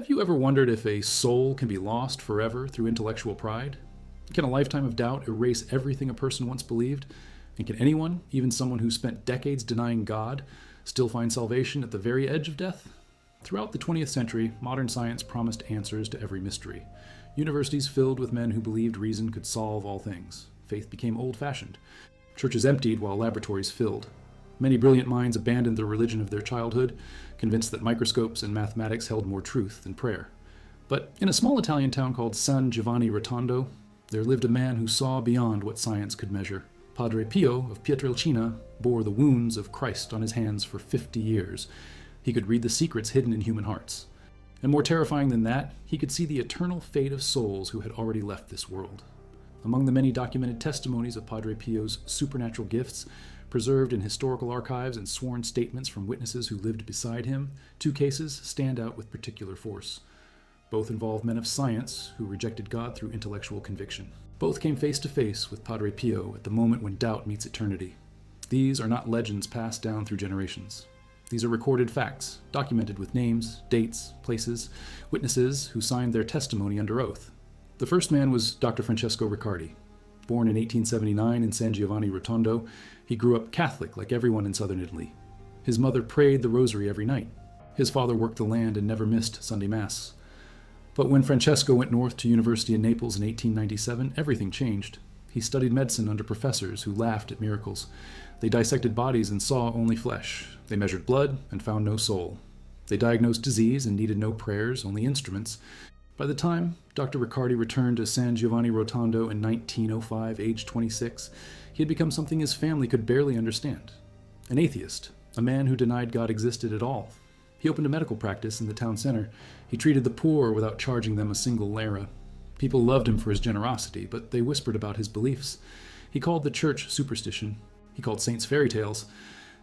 Have you ever wondered if a soul can be lost forever through intellectual pride? Can a lifetime of doubt erase everything a person once believed? And can anyone, even someone who spent decades denying God, still find salvation at the very edge of death? Throughout the 20th century, modern science promised answers to every mystery. Universities filled with men who believed reason could solve all things. Faith became old-fashioned. Churches emptied while laboratories filled. Many brilliant minds abandoned the religion of their childhood, convinced that microscopes and mathematics held more truth than prayer. But in a small Italian town called San Giovanni Rotondo, there lived a man who saw beyond what science could measure. Padre Pio of Pietrelcina bore the wounds of Christ on his hands for 50 years. He could read the secrets hidden in human hearts. And more terrifying than that, he could see the eternal fate of souls who had already left this world. Among the many documented testimonies of Padre Pio's supernatural gifts, preserved in historical archives and sworn statements from witnesses who lived beside him, two cases stand out with particular force. Both involve men of science who rejected God through intellectual conviction. Both came face to face with Padre Pio at the moment when doubt meets eternity. These are not legends passed down through generations. These are recorded facts, documented with names, dates, places, witnesses who signed their testimony under oath. The first man was Dr. Francesco Riccardi. Born in 1879 in San Giovanni Rotondo, he grew up Catholic like everyone in southern Italy. His mother prayed the rosary every night. His father worked the land and never missed Sunday Mass. But when Francesco went north to university in Naples in 1897, everything changed. He studied medicine under professors who laughed at miracles. They dissected bodies and saw only flesh. They measured blood and found no soul. They diagnosed disease and needed no prayers, only instruments. By the time Dr. Riccardi returned to San Giovanni Rotondo in 1905, aged 26, he had become something his family could barely understand. An atheist, a man who denied God existed at all. He opened a medical practice in the town center. He treated the poor without charging them a single lira. People loved him for his generosity, but they whispered about his beliefs. He called the church superstition. He called saints fairy tales.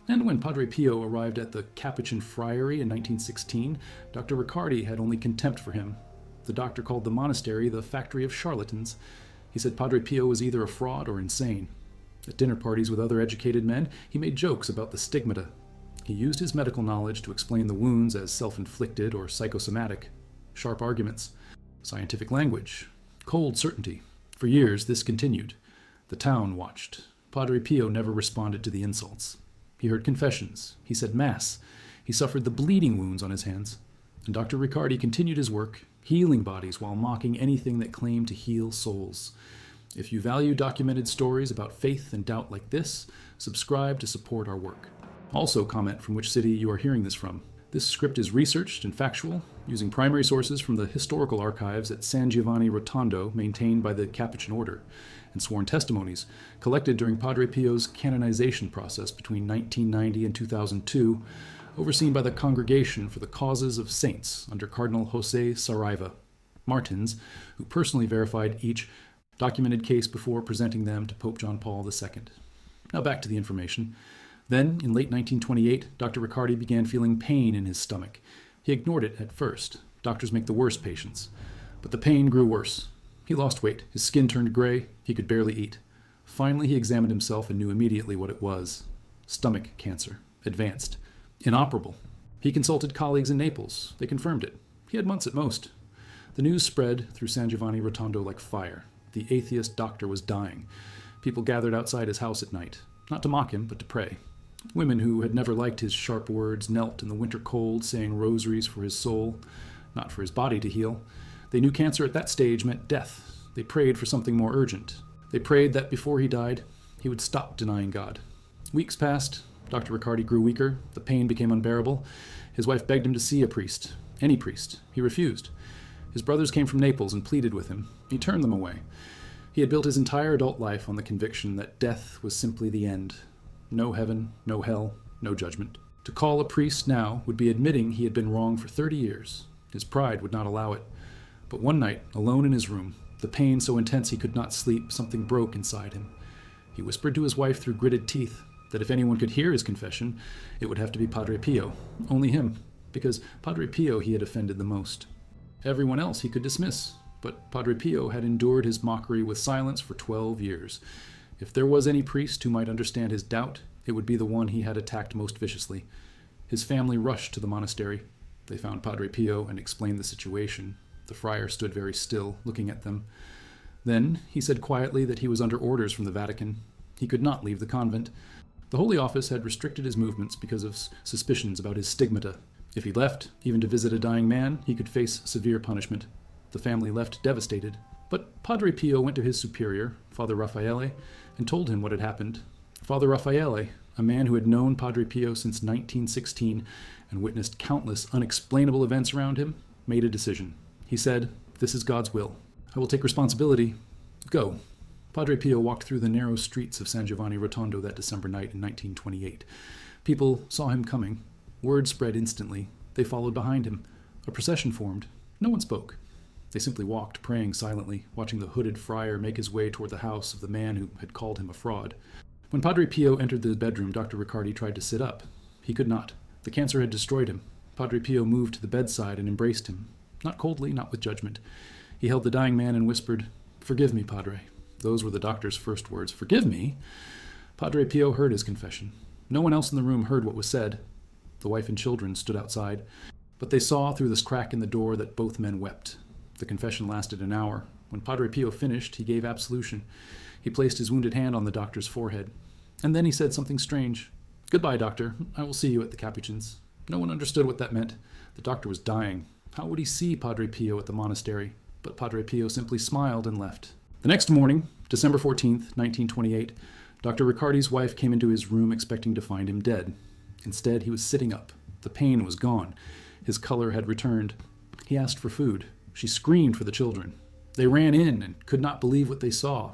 And when Padre Pio arrived at the Capuchin Friary in 1916, Dr. Riccardi had only contempt for him. The doctor called the monastery the factory of charlatans. He said Padre Pio was either a fraud or insane. At dinner parties with other educated men, he made jokes about the stigmata. He used his medical knowledge to explain the wounds as self-inflicted or psychosomatic. Sharp arguments, scientific language, cold certainty. For years, this continued. The town watched. Padre Pio never responded to the insults. He heard confessions. He said Mass. He suffered the bleeding wounds on his hands. And Dr. Riccardi continued his work, healing bodies while mocking anything that claimed to heal souls. If you value documented stories about faith and doubt like this, subscribe to support our work. Also comment from which city you are hearing this from. This script is researched and factual, using primary sources from the historical archives at San Giovanni Rotondo, maintained by the Capuchin Order, and sworn testimonies collected during Padre Pio's canonization process between 1990 and 2002, overseen by the Congregation for the Causes of Saints under Cardinal Jose Saraiva Martins, who personally verified each documented case before presenting them to Pope John Paul II. Now back to the information. Then, in late 1928, Dr. Riccardi began feeling pain in his stomach. He ignored it at first. Doctors make the worst patients. But the pain grew worse. He lost weight. His skin turned gray. He could barely eat. Finally, he examined himself and knew immediately what it was. Stomach cancer. Advanced. Inoperable. He consulted colleagues in Naples. They confirmed it. He had months at most. The news spread through San Giovanni Rotondo like fire. The atheist doctor was dying. People gathered outside his house at night, not to mock him, but to pray. Women who had never liked his sharp words knelt in the winter cold, saying rosaries for his soul, not for his body to heal. They knew cancer at that stage meant death. They prayed for something more urgent. They prayed that before he died, he would stop denying God. Weeks passed. Dr. Riccardi grew weaker. The pain became unbearable. His wife begged him to see a priest, any priest. He refused. His brothers came from Naples and pleaded with him. He turned them away. He had built his entire adult life on the conviction that death was simply the end. No heaven, no hell, no judgment. To call a priest now would be admitting he had been wrong for 30 years. His pride would not allow it. But one night, alone in his room, the pain so intense he could not sleep, something broke inside him. He whispered to his wife through gritted teeth that if anyone could hear his confession, it would have to be Padre Pio. Only him, because Padre Pio he had offended the most. Everyone else he could dismiss, but Padre Pio had endured his mockery with silence for 12 years. If there was any priest who might understand his doubt, it would be the one he had attacked most viciously. His family rushed to the monastery. They found Padre Pio and explained the situation. The friar stood very still, looking at them. Then he said quietly that he was under orders from the Vatican. He could not leave the convent. The Holy Office had restricted his movements because of suspicions about his stigmata. If he left, even to visit a dying man, he could face severe punishment. The family left devastated. But Padre Pio went to his superior, Father Raffaele, and told him what had happened. Father Raffaele, a man who had known Padre Pio since 1916 and witnessed countless unexplainable events around him, made a decision. He said, "This is God's will. I will take responsibility. Go." Padre Pio walked through the narrow streets of San Giovanni Rotondo that December night in 1928. People saw him coming. Word spread instantly. They followed behind him. A procession formed. No one spoke. They simply walked, praying silently, watching the hooded friar make his way toward the house of the man who had called him a fraud. When Padre Pio entered the bedroom, Dr. Riccardi tried to sit up. He could not. The cancer had destroyed him. Padre Pio moved to the bedside and embraced him. Not coldly, not with judgment. He held the dying man and whispered, "Forgive me, Padre." Those were the doctor's first words. "Forgive me?" Padre Pio heard his confession. No one else in the room heard what was said. The wife and children stood outside, but they saw through this crack in the door that both men wept. The confession lasted an hour. When Padre Pio finished, he gave absolution. He placed his wounded hand on the doctor's forehead. And then he said something strange. "Goodbye, doctor. I will see you at the Capuchins." No one understood what that meant. The doctor was dying. How would he see Padre Pio at the monastery? But Padre Pio simply smiled and left. The next morning, December 14th, 1928, Dr. Riccardi's wife came into his room expecting to find him dead. Instead, he was sitting up. The pain was gone. His color had returned. He asked for food. She screamed for the children. They ran in and could not believe what they saw.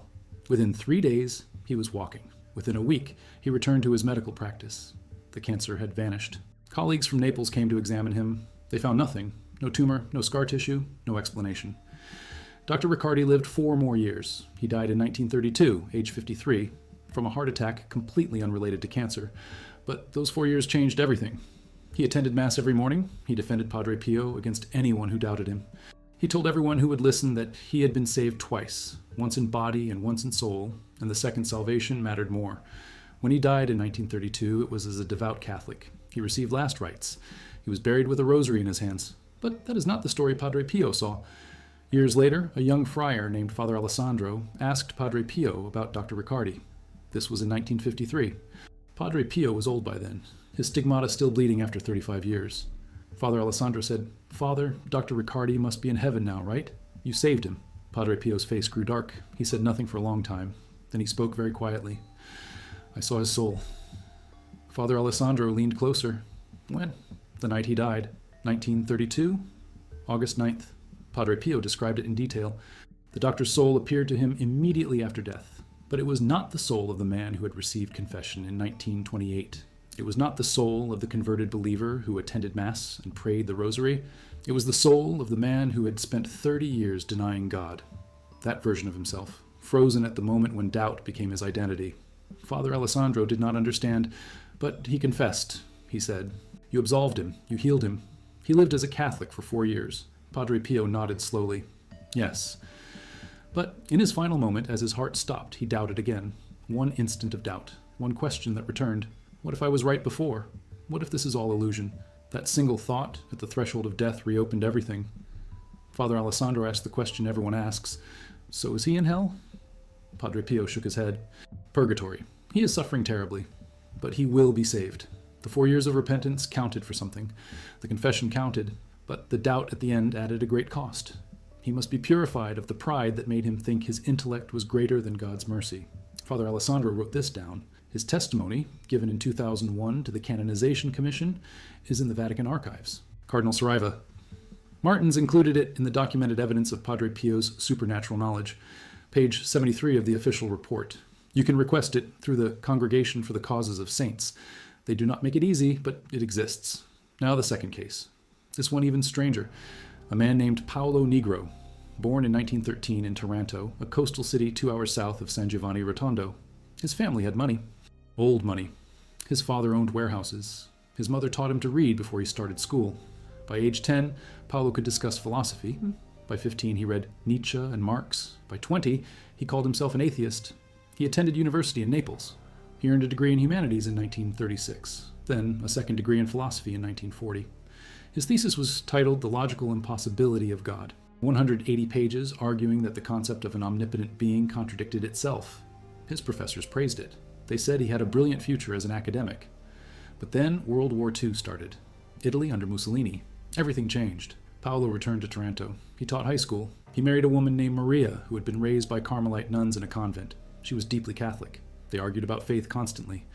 Within 3 days, he was walking. Within a week, he returned to his medical practice. The cancer had vanished. Colleagues from Naples came to examine him. They found nothing. No tumor, no scar tissue, no explanation. Dr. Riccardi lived 4 more years. He died in 1932, age 53, from a heart attack completely unrelated to cancer. But those 4 years changed everything. He attended Mass every morning. He defended Padre Pio against anyone who doubted him. He told everyone who would listen that he had been saved twice, once in body and once in soul, and the second salvation mattered more. When he died in 1932, it was as a devout Catholic. He received last rites. He was buried with a rosary in his hands. But that is not the story Padre Pio saw. Years later, a young friar named Father Alessandro asked Padre Pio about Dr. Riccardi. This was in 1953. Padre Pio was old by then, his stigmata still bleeding after 35 years. Father Alessandro said, "Father, Dr. Riccardi must be in heaven now, right? You saved him." Padre Pio's face grew dark. He said nothing for a long time. Then he spoke very quietly. "I saw his soul." Father Alessandro leaned closer. When? The night he died. 1932? August 9th. Padre Pio described it in detail. The doctor's soul appeared to him immediately after death. But it was not the soul of the man who had received confession in 1928. It was not the soul of the converted believer who attended Mass and prayed the rosary. It was the soul of the man who had spent 30 years denying God. That version of himself, frozen at the moment when doubt became his identity. Father Alessandro did not understand, but he confessed. He said, "You absolved him. You healed him. He lived as a Catholic for 4 years." Padre Pio nodded slowly. "Yes." But in his final moment, as his heart stopped, he doubted again. One instant of doubt. One question that returned. What if I was right before? What if this is all illusion? That single thought at the threshold of death reopened everything. Father Alessandro asked the question everyone asks. So is he in hell? Padre Pio shook his head. Purgatory. He is suffering terribly, but he will be saved. The 4 years of repentance counted for something. The confession counted, but the doubt at the end added a great cost. He must be purified of the pride that made him think his intellect was greater than God's mercy. Father Alessandro wrote this down. His testimony, given in 2001 to the Canonization Commission, is in the Vatican archives. Cardinal Saraiva. Martins included it in the documented evidence of Padre Pio's supernatural knowledge, page 73 of the official report. You can request it through the Congregation for the Causes of Saints. They do not make it easy, but it exists. Now the second case. This one even stranger. A man named Paolo Negro, born in 1913 in Taranto, a coastal city 2 hours south of San Giovanni Rotondo. His family had money. Old money. His father owned warehouses. His mother taught him to read before he started school. By age 10, Paolo could discuss philosophy. By 15, he read Nietzsche and Marx. By 20, he called himself an atheist. He attended university in Naples. He earned a degree in humanities in 1936, then a second degree in philosophy in 1940. His thesis was titled The Logical Impossibility of God. 180 pages arguing that the concept of an omnipotent being contradicted itself. His professors praised it. They said he had a brilliant future as an academic. But then World War II started. Italy under Mussolini. Everything changed. Paolo returned to Taranto. He taught high school. He married a woman named Maria, who had been raised by Carmelite nuns in a convent. She was deeply Catholic. They argued about faith constantly.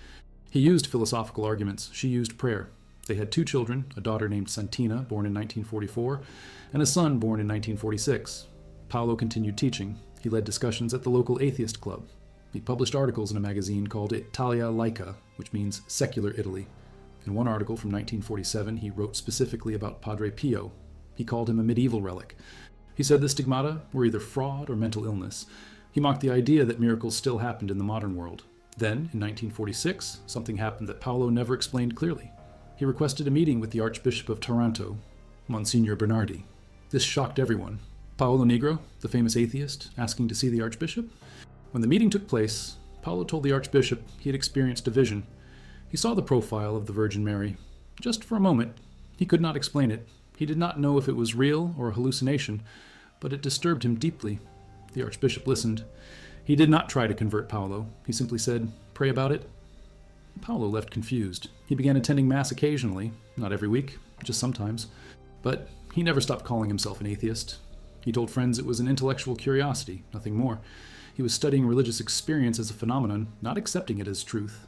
He used philosophical arguments. She used prayer. They had 2 children, a daughter named Santina, born in 1944, and a son born in 1946. Paolo continued teaching. He led discussions at the local Atheist club. He published articles in a magazine called Italia Laica, which means secular Italy. In one article from 1947, he wrote specifically about Padre Pio. He called him a medieval relic. He said the stigmata were either fraud or mental illness. He mocked the idea that miracles still happened in the modern world. Then, in 1946, something happened that Paolo never explained clearly. He requested a meeting with the Archbishop of Taranto, Monsignor Bernardi. This shocked everyone. Paolo Negro, the famous atheist, asking to see the Archbishop? When the meeting took place, Paolo told the Archbishop he had experienced a vision. He saw the profile of the Virgin Mary. Just for a moment, he could not explain it. He did not know if it was real or a hallucination, but it disturbed him deeply. The Archbishop listened. He did not try to convert Paolo. He simply said, "Pray about it." Paolo left confused. He began attending Mass occasionally, not every week, just sometimes. But he never stopped calling himself an atheist. He told friends it was an intellectual curiosity, nothing more. He was studying religious experience as a phenomenon, not accepting it as truth.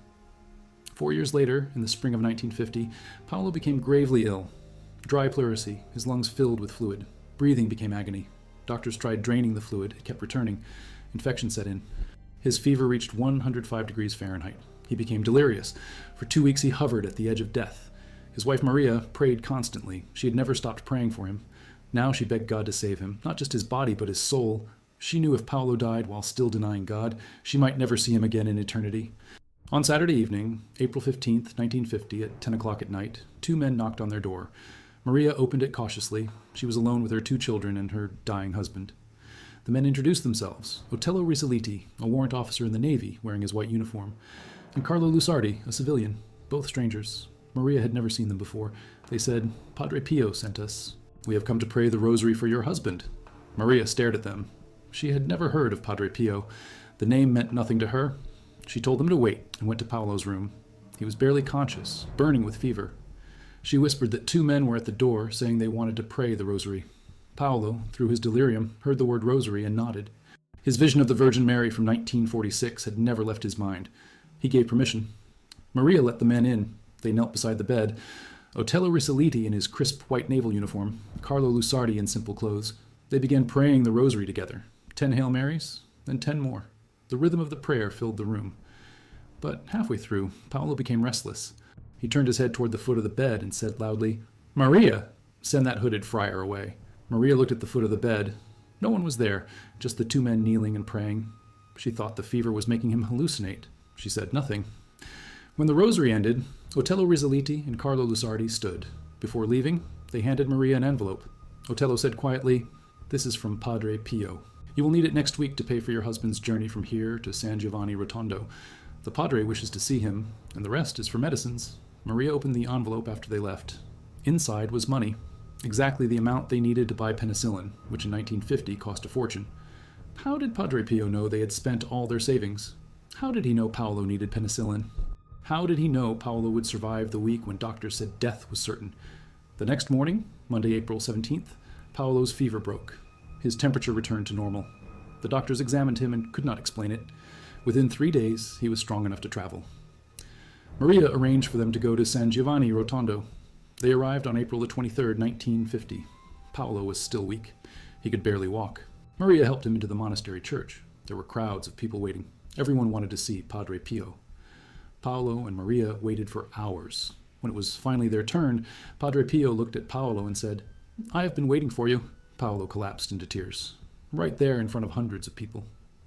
4 years later, in the spring of 1950, Paolo became gravely ill. Dry pleurisy, his lungs filled with fluid. Breathing became agony. Doctors tried draining the fluid. It kept returning. Infection set in. His fever reached 105 degrees Fahrenheit. He became delirious. For 2 weeks he hovered at the edge of death. His wife Maria prayed constantly. She had never stopped praying for him. Now she begged God to save him, not just his body, but his soul. She knew if Paolo died while still denying God, she might never see him again in eternity. On Saturday evening, April 15th, 1950, at 10 o'clock at night, 2 men knocked on their door. Maria opened it cautiously. She was alone with her 2 children and her dying husband. The men introduced themselves. Otello Risaliti, a warrant officer in the Navy, wearing his white uniform, and Carlo Lusardi, a civilian, both strangers. Maria had never seen them before. They said, "Padre Pio sent us. We have come to pray the rosary for your husband." Maria stared at them. She had never heard of Padre Pio. The name meant nothing to her. She told them to wait and went to Paolo's room. He was barely conscious, burning with fever. She whispered that 2 men were at the door, saying they wanted to pray the rosary. Paolo, through his delirium, heard the word rosary and nodded. His vision of the Virgin Mary from 1946 had never left his mind. He gave permission. Maria let the men in. They knelt beside the bed. Otello Risaliti in his crisp white naval uniform, Carlo Lusardi in simple clothes. They began praying the rosary together. 10 Hail Marys, then 10 more. The rhythm of the prayer filled the room. But halfway through, Paolo became restless. He turned his head toward the foot of the bed and said loudly, "Maria, send that hooded friar away." Maria looked at the foot of the bed. No one was there, just the 2 men kneeling and praying. She thought the fever was making him hallucinate. She said nothing. When the rosary ended, Otello Risaliti and Carlo Lusardi stood. Before leaving, they handed Maria an envelope. Otello said quietly, "This is from Padre Pio. You will need it next week to pay for your husband's journey from here to San Giovanni Rotondo. The Padre wishes to see him, and the rest is for medicines." Maria opened the envelope after they left. Inside was money, exactly the amount they needed to buy penicillin, which in 1950 cost a fortune. How did Padre Pio know they had spent all their savings? How did he know Paolo needed penicillin? How did he know Paolo would survive the week when doctors said death was certain? The next morning, Monday, April 17th, Paolo's fever broke. His temperature returned to normal. The doctors examined him and could not explain it. Within 3 days, he was strong enough to travel. Maria arranged for them to go to San Giovanni Rotondo. They arrived on April the 23rd, 1950. Paolo was still weak. He could barely walk. Maria helped him into the monastery church. There were crowds of people waiting. Everyone wanted to see Padre Pio. Paolo and Maria waited for hours. When it was finally their turn, Padre Pio looked at Paolo and said, "I have been waiting for you." Paolo collapsed into tears, right there in front of hundreds of people.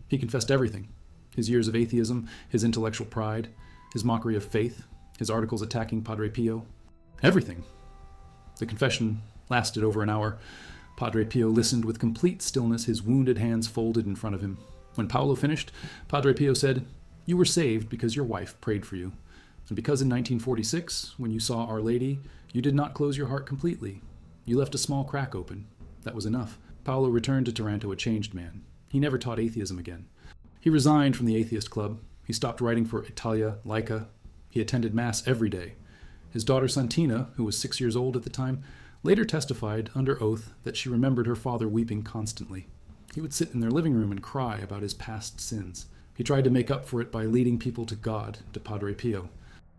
He confessed everything. His years of atheism, his intellectual pride, his mockery of faith, his articles attacking Padre Pio. Everything. The confession lasted over an hour. Padre Pio listened with complete stillness, his wounded hands folded in front of him. When Paolo finished, Padre Pio said, "You were saved because your wife prayed for you. And because in 1946, when you saw Our Lady, You did not close your heart completely. You left a small crack open. That was enough. Paolo returned to Taranto a changed man. He never taught atheism again. He resigned from the Atheist Club. He stopped writing for Italia, Laica. He attended Mass every day. His daughter Santina, who was 6 years old at the time, later testified under oath that she remembered her father weeping constantly. He would sit in their living room and cry about his past sins. He tried to make up for it by leading people to God, to Padre Pio.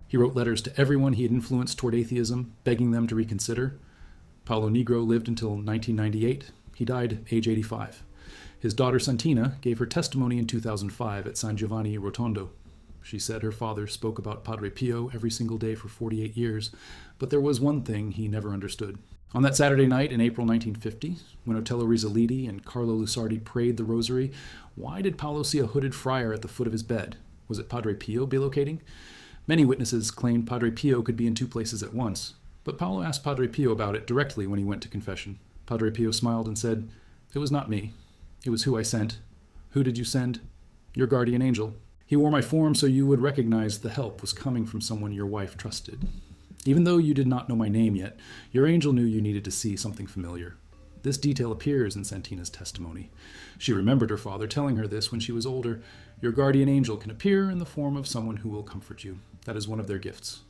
He wrote letters to everyone he had influenced toward atheism, begging them to reconsider. Paolo Negro lived until 1998. He died age 85. His daughter Santina gave her testimony in 2005 at San Giovanni Rotondo. She said her father spoke about Padre Pio every single day for 48 years, but there was one thing he never understood. On that Saturday night in April 1950, when Otello Rizzoliti and Carlo Lusardi prayed the rosary, why did Paolo see a hooded friar at the foot of his bed? Was it Padre Pio bilocating? Many witnesses claimed Padre Pio could be in two places at once, but Paolo asked Padre Pio about it directly when he went to confession. Padre Pio smiled and said, "It was not me. It was who I sent." "Who did you send?" "Your guardian angel. He wore my form so you would recognize the help was coming from someone your wife trusted. Even though you did not know my name yet, your angel knew you needed to see something familiar." This detail appears in Santina's testimony. She remembered her father telling her this when she was older. Your guardian angel can appear in the form of someone who will comfort you. That is one of their gifts.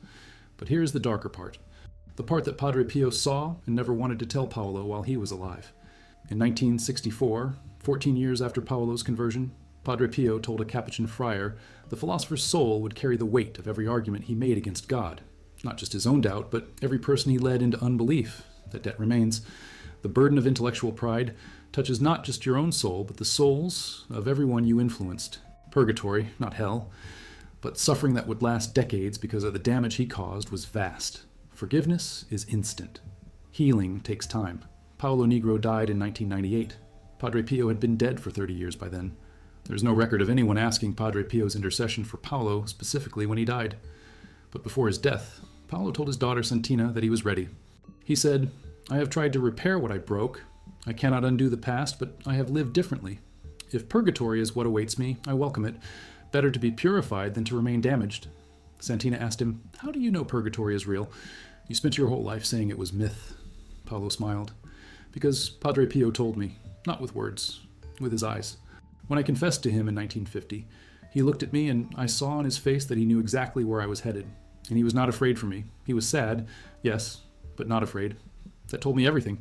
But here's the darker part. The part that Padre Pio saw and never wanted to tell Paolo while he was alive. In 1964, 14 years after Paolo's conversion, Padre Pio told a Capuchin friar the philosopher's soul would carry the weight of every argument he made against God. Not just his own doubt, but every person he led into unbelief. That debt remains. The burden of intellectual pride touches not just your own soul, but the souls of everyone you influenced. Purgatory, not hell, but suffering that would last decades because of the damage he caused was vast. Forgiveness is instant. Healing takes time. Paolo Negro died in 1998. Padre Pio had been dead for 30 years by then. There's no record of anyone asking Padre Pio's intercession for Paolo specifically when he died. But before his death, Paolo told his daughter Santina that he was ready. He said, "I have tried to repair what I broke. I cannot undo the past, but I have lived differently. If purgatory is what awaits me, I welcome it. Better to be purified than to remain damaged." Santina asked him, "How do you know purgatory is real? You spent your whole life saying it was myth." Paolo smiled. "Because Padre Pio told me, not with words, with his eyes. When I confessed to him in 1950, he looked at me and I saw on his face that he knew exactly where I was headed. And he was not afraid for me. He was sad, yes, but not afraid. That told me everything.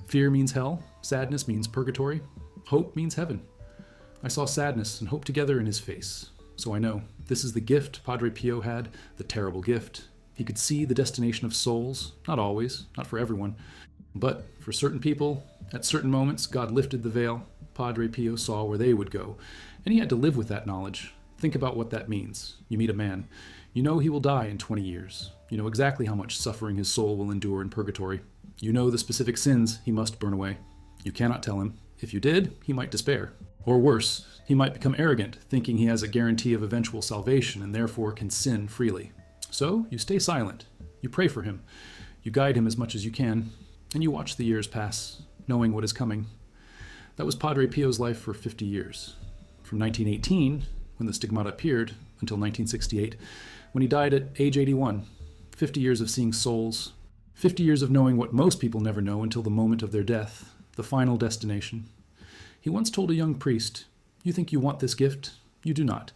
Fear means hell, sadness means purgatory, hope means heaven. I saw sadness and hope together in his face. So I know, this is the gift Padre Pio had, the terrible gift. He could see the destination of souls, not always, not for everyone. But for certain people, at certain moments, God lifted the veil. Padre Pio saw where they would go, and he had to live with that knowledge. Think about what that means. You meet a man. You know he will die in 20 years. You know exactly how much suffering his soul will endure in purgatory. You know the specific sins he must burn away. You cannot tell him. If you did, he might despair. Or worse, he might become arrogant, thinking he has a guarantee of eventual salvation and therefore can sin freely. So you stay silent. You pray for him. You guide him as much as you can. And you watch the years pass, knowing what is coming. That was Padre Pio's life for 50 years. From 1918, when the stigmata appeared, until 1968, when he died at age 81. 50 years of seeing souls. 50 years of knowing what most people never know until the moment of their death, the final destination. He once told a young priest, "You think you want this gift? You do not.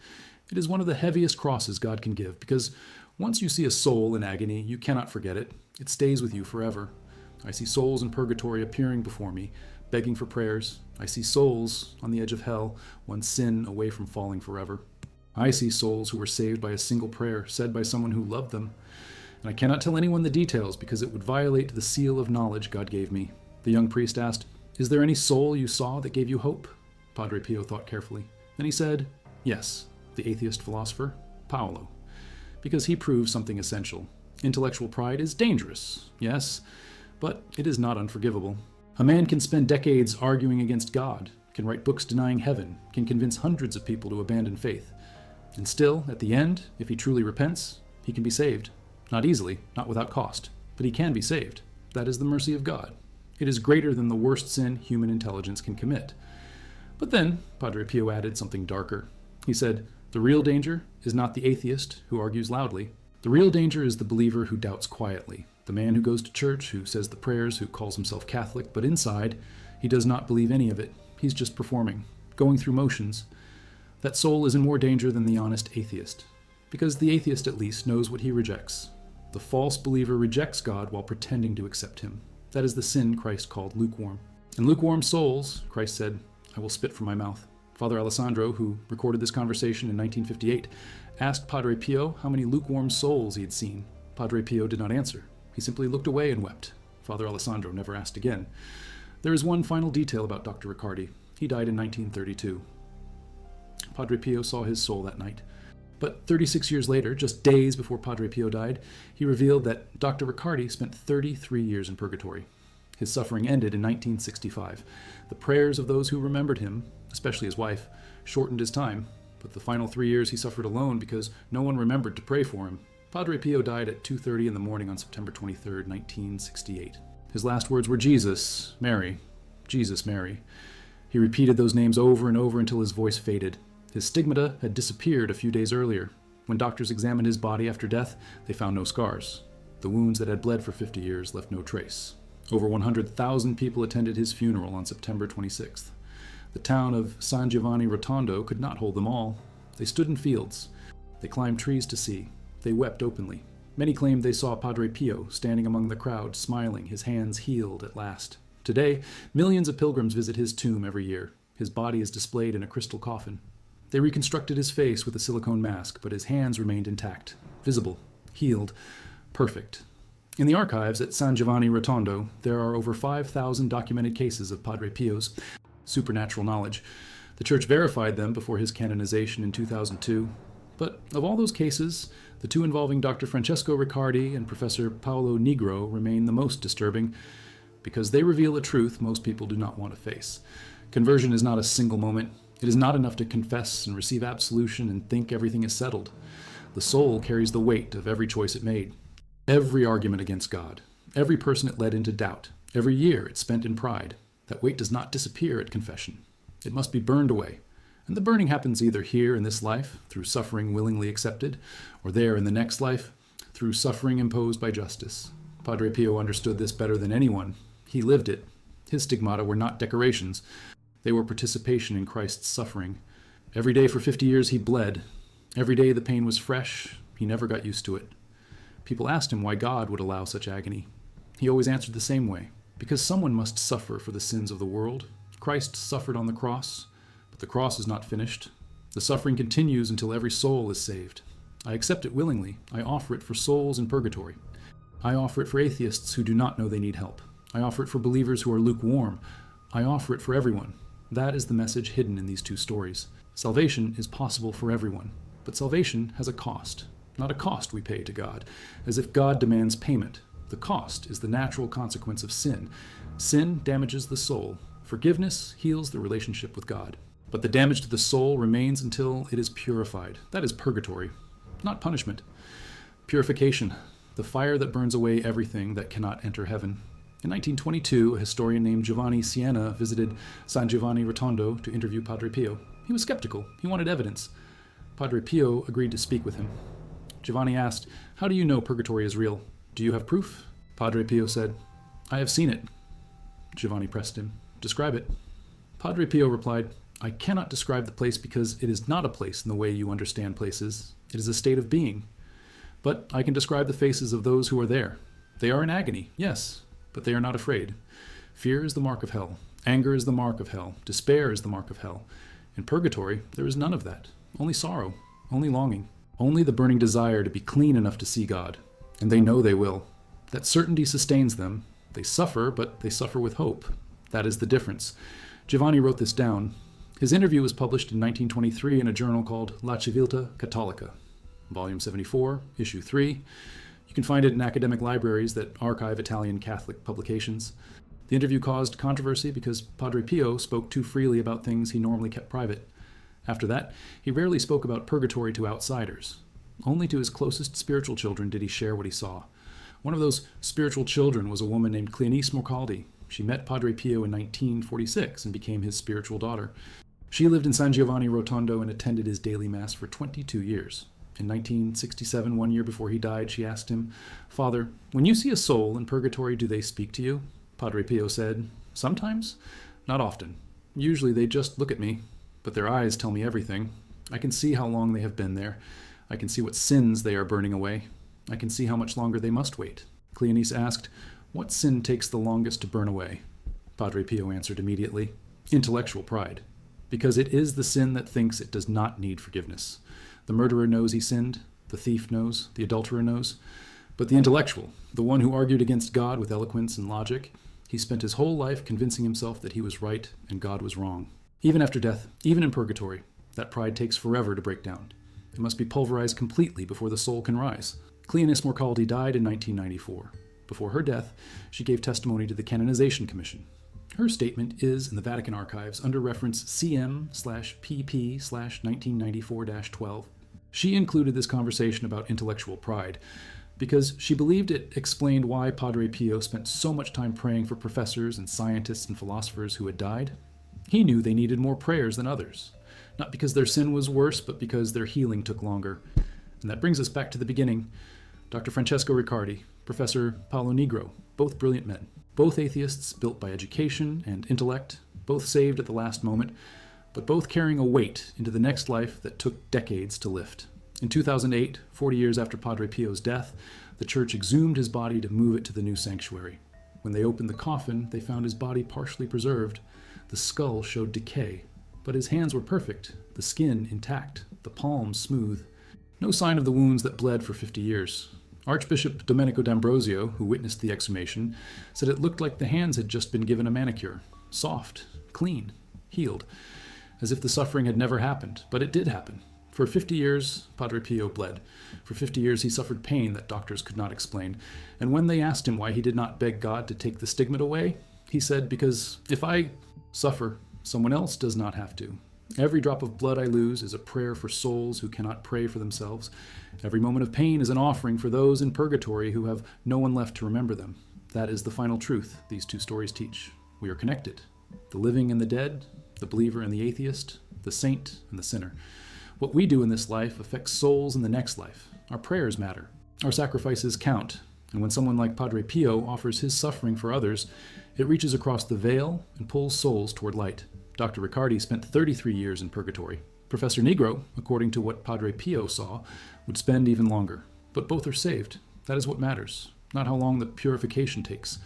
It is one of the heaviest crosses God can give, because once you see a soul in agony, you cannot forget it. It stays with you forever. I see souls in purgatory appearing before me, begging for prayers. I see souls on the edge of hell, one sin away from falling forever. I see souls who were saved by a single prayer said by someone who loved them. And I cannot tell anyone the details because it would violate the seal of knowledge God gave me." The young priest asked, "Is there any soul you saw that gave you hope?" Padre Pio thought carefully. Then he said, "Yes, the atheist philosopher, Paolo. Because he proved something essential. Intellectual pride is dangerous, yes, but it is not unforgivable. A man can spend decades arguing against God, can write books denying heaven, can convince hundreds of people to abandon faith. And still, at the end, if he truly repents, he can be saved. Not easily, not without cost, but he can be saved. That is the mercy of God. It is greater than the worst sin human intelligence can commit." But then, Padre Pio added something darker. He said, "The real danger is not the atheist who argues loudly. The real danger is the believer who doubts quietly, The man who goes to church, who says the prayers, who calls himself Catholic, but inside, he does not believe any of it. He's just performing, going through motions. That soul is in more danger than the honest atheist, because the atheist at least knows what he rejects. The false believer rejects God while pretending to accept him. That is the sin Christ called lukewarm. In lukewarm souls, Christ said, I will spit from my mouth. Father Alessandro, who recorded this conversation in 1958, asked Padre Pio how many lukewarm souls he had seen. Padre Pio did not answer. He simply looked away and wept. Father Alessandro never asked again. There is one final detail about Dr. Riccardi. He died in 1932. Padre Pio saw his soul that night. But 36 years later, just days before Padre Pio died, he revealed that Dr. Riccardi spent 33 years in purgatory. His suffering ended in 1965. The prayers of those who remembered him, especially his wife, shortened his time, but the final 3 years he suffered alone because no one remembered to pray for him. Padre Pio died at 2:30 in the morning on September 23, 1968. His last words were Jesus, Mary, Jesus, Mary. He repeated those names over and over until his voice faded. His stigmata had disappeared a few days earlier. When doctors examined his body after death, they found no scars. The wounds that had bled for 50 years left no trace. Over 100,000 people attended his funeral on September 26th. The town of San Giovanni Rotondo could not hold them all. They stood in fields. They climbed trees to see. They wept openly. Many claimed they saw Padre Pio standing among the crowd, smiling, his hands healed at last. Today, millions of pilgrims visit his tomb every year. His body is displayed in a crystal coffin. They reconstructed his face with a silicone mask, but his hands remained intact, visible, healed, perfect. In the archives at San Giovanni Rotondo, there are over 5,000 documented cases of Padre Pio's supernatural knowledge. The Church verified them before his canonization in 2002. But of all those cases, the two involving Dr. Francesco Riccardi and Professor Paolo Nigro remain the most disturbing because they reveal a truth most people do not want to face. Conversion is not a single moment. It is not enough to confess and receive absolution and think everything is settled. The soul carries the weight of every choice it made, every argument against God, every person it led into doubt, every year it spent in pride. That weight does not disappear at confession. It must be burned away. And the burning happens either here in this life, through suffering willingly accepted, or there in the next life, through suffering imposed by justice. Padre Pio understood this better than anyone. He lived it. His stigmata were not decorations. They were participation in Christ's suffering. Every day for 50 years he bled. Every day the pain was fresh. He never got used to it. People asked him why God would allow such agony. He always answered the same way. Because someone must suffer for the sins of the world. Christ suffered on the cross, but the cross is not finished. The suffering continues until every soul is saved. I accept it willingly. I offer it for souls in purgatory. I offer it for atheists who do not know they need help. I offer it for believers who are lukewarm. I offer it for everyone. That is the message hidden in these two stories. Salvation is possible for everyone, but salvation has a cost. Not a cost we pay to God, as if God demands payment. The cost is the natural consequence of sin. Sin damages the soul. Forgiveness heals the relationship with God. But the damage to the soul remains until it is purified. That is purgatory, not punishment. Purification, the fire that burns away everything that cannot enter heaven. In 1922, a historian named Giovanni Siena visited San Giovanni Rotondo to interview Padre Pio. He was skeptical. He wanted evidence. Padre Pio agreed to speak with him. Giovanni asked, "How do you know purgatory is real? Do you have proof?" Padre Pio said, "I have seen it." Giovanni pressed him. "Describe it." Padre Pio replied, "I cannot describe the place because it is not a place in the way you understand places. It is a state of being. But I can describe the faces of those who are there. They are in agony, yes, but they are not afraid. Fear is the mark of hell. Anger is the mark of hell. Despair is the mark of hell. In purgatory, there is none of that. Only sorrow, only longing, only the burning desire to be clean enough to see God. And they know they will. That certainty sustains them. They suffer, but they suffer with hope. That is the difference." Giovanni wrote this down. His interview was published in 1923 in a journal called La Civiltà Cattolica, Volume 74, Issue 3. You can find it in academic libraries that archive Italian Catholic publications. The interview caused controversy because Padre Pio spoke too freely about things he normally kept private. After that, he rarely spoke about purgatory to outsiders. Only to his closest spiritual children did he share what he saw. One of those spiritual children was a woman named Cleonice Morcaldi. She met Padre Pio in 1946 and became his spiritual daughter. She lived in San Giovanni Rotondo and attended his daily mass for 22 years. In 1967, 1 year before he died, she asked him, "Father, when you see a soul in purgatory, do they speak to you?" Padre Pio said, "Sometimes, not often. Usually they just look at me, but their eyes tell me everything. I can see how long they have been there. I can see what sins they are burning away. I can see how much longer they must wait." Cleonice asked, "What sin takes the longest to burn away?" Padre Pio answered immediately, "Intellectual pride, because it is the sin that thinks it does not need forgiveness. The murderer knows he sinned, the thief knows, the adulterer knows, but the intellectual, the one who argued against God with eloquence and logic, he spent his whole life convincing himself that he was right and God was wrong. Even after death, even in purgatory, that pride takes forever to break down. It must be pulverized completely before the soul can rise." Cleonice Morcaldi died in 1994. Before her death, she gave testimony to the Canonization Commission. Her statement is in the Vatican archives under reference CM/PP/1994-12. She included this conversation about intellectual pride because she believed it explained why Padre Pio spent so much time praying for professors and scientists and philosophers who had died. He knew they needed more prayers than others, not because their sin was worse, but because their healing took longer. And that brings us back to the beginning. Dr. Francesco Riccardi, Professor Paolo Nigro, both brilliant men, both atheists built by education and intellect, both saved at the last moment, but both carrying a weight into the next life that took decades to lift. In 2008, 40 years after Padre Pio's death, the church exhumed his body to move it to the new sanctuary. When they opened the coffin, they found his body partially preserved. The skull showed decay, but his hands were perfect, the skin intact, the palms smooth. No sign of the wounds that bled for 50 years. Archbishop Domenico D'Ambrosio, who witnessed the exhumation, said it looked like the hands had just been given a manicure. Soft, clean, healed. As if the suffering had never happened, but it did happen. For 50 years, Padre Pio bled. For 50 years, he suffered pain that doctors could not explain. And when they asked him why he did not beg God to take the stigma away, he said, "Because if I suffer, someone else does not have to. Every drop of blood I lose is a prayer for souls who cannot pray for themselves. Every moment of pain is an offering for those in purgatory who have no one left to remember them." That is the final truth these two stories teach. We are connected. The living and the dead, the believer and the atheist, the saint and the sinner. What we do in this life affects souls in the next life. Our prayers matter. Our sacrifices count. And when someone like Padre Pio offers his suffering for others, it reaches across the veil and pulls souls toward light. Dr. Riccardi spent 33 years in purgatory. Professor Nigro, according to what Padre Pio saw, would spend even longer. But both are saved. That is what matters. Not how long the purification takes,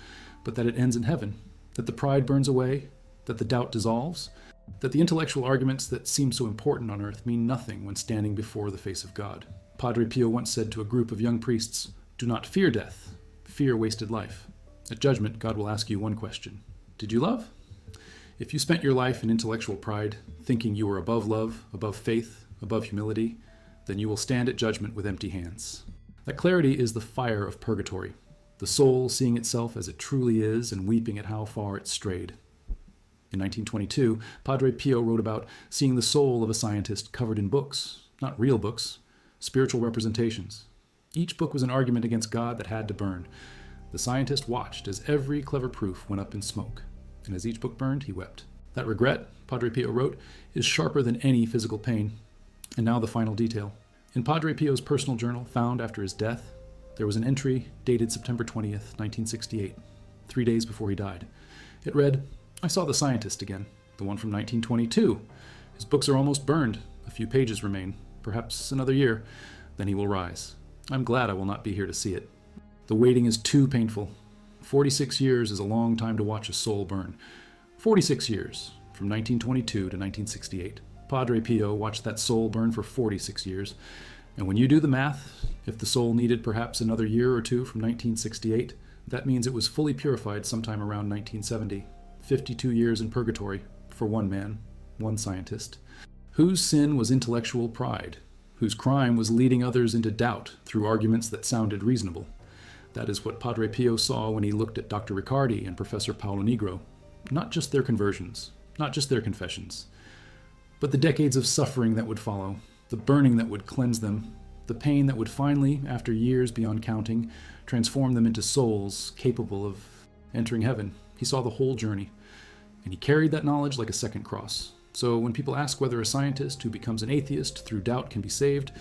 but that it ends in heaven, that the pride burns away, that the doubt dissolves, that the intellectual arguments that seem so important on earth mean nothing when standing before the face of God. Padre Pio once said to a group of young priests, "Do not fear death, fear wasted life. At judgment, God will ask you one question. Did you love? If you spent your life in intellectual pride, thinking you were above love, above faith, above humility, then you will stand at judgment with empty hands." That clarity is the fire of purgatory, the soul seeing itself as it truly is and weeping at how far it strayed. In 1922, Padre Pio wrote about seeing the soul of a scientist covered in books, not real books, spiritual representations. Each book was an argument against God that had to burn. The scientist watched as every clever proof went up in smoke, and as each book burned, he wept. That regret, Padre Pio wrote, is sharper than any physical pain. And now the final detail. In Padre Pio's personal journal, found after his death, there was an entry dated September 20th, 1968, 3 days before he died. It read, "I saw the scientist again, the one from 1922. His books are almost burned. A few pages remain. Perhaps another year. Then he will rise. I'm glad I will not be here to see it. The waiting is too painful. 46 years is a long time to watch a soul burn. 46 years, from 1922 to 1968. Padre Pio watched that soul burn for 46 years. And when you do the math, if the soul needed perhaps another year or two from 1968, that means it was fully purified sometime around 1970. 52 years in purgatory for one man, one scientist, whose sin was intellectual pride, whose crime was leading others into doubt through arguments that sounded reasonable. That is what Padre Pio saw when he looked at Dr. Riccardi and Professor Paolo Nigro. Not just their conversions, not just their confessions, but the decades of suffering that would follow, the burning that would cleanse them, the pain that would finally, after years beyond counting, transform them into souls capable of entering heaven. He saw the whole journey, and he carried that knowledge like a second cross. So when people ask whether a scientist who becomes an atheist through doubt can be saved,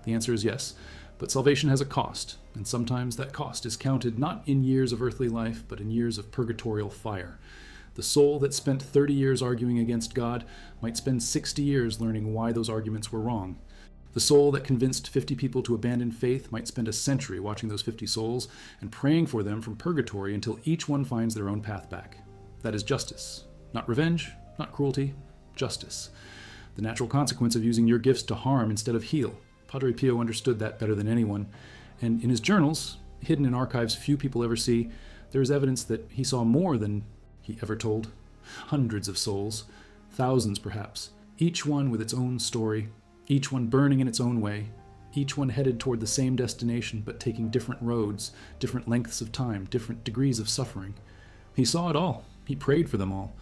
The answer is yes, but salvation has a cost, and sometimes that cost is counted not in years of earthly life, but in years of purgatorial fire. The soul that spent 30 years arguing against God might spend 60 years learning why those arguments were wrong. The soul that convinced 50 people to abandon faith might spend a century watching those 50 souls and praying for them from purgatory until each one finds their own path back. That is justice. Not revenge, not cruelty, justice. The natural consequence of using your gifts to harm instead of heal. Padre Pio understood that better than anyone, and in his journals, hidden in archives few people ever see, there is evidence that he saw more than he ever told. Hundreds of souls, thousands perhaps, each one with its own story, each one burning in its own way, each one headed toward the same destination but taking different roads, different lengths of time, different degrees of suffering. He saw it all. He prayed for them all.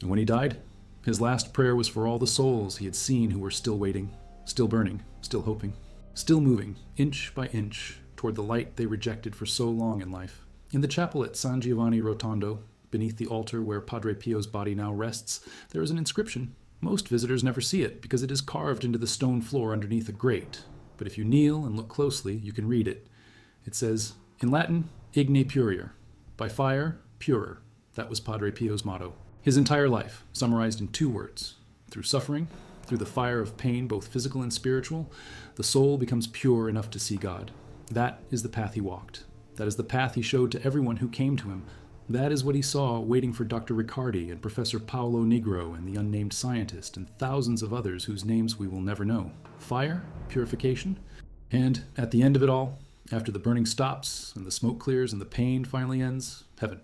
And when he died, his last prayer was for all the souls he had seen who were still waiting, still burning, still hoping, still moving, inch by inch, toward the light they rejected for so long in life. In the chapel at San Giovanni Rotondo, beneath the altar where Padre Pio's body now rests, there is an inscription. Most visitors never see it because it is carved into the stone floor underneath a grate. But if you kneel and look closely, you can read it. It says, in Latin, Igne Purior, by fire, purer. That was Padre Pio's motto. His entire life, summarized in 2 words. Through suffering, through the fire of pain, both physical and spiritual, the soul becomes pure enough to see God. That is the path he walked. That is the path he showed to everyone who came to him. That is what he saw waiting for Dr. Riccardi and Professor Paolo Nigro and the unnamed scientist and thousands of others whose names we will never know. Fire, purification, and at the end of it all, after the burning stops and the smoke clears and the pain finally ends, heaven.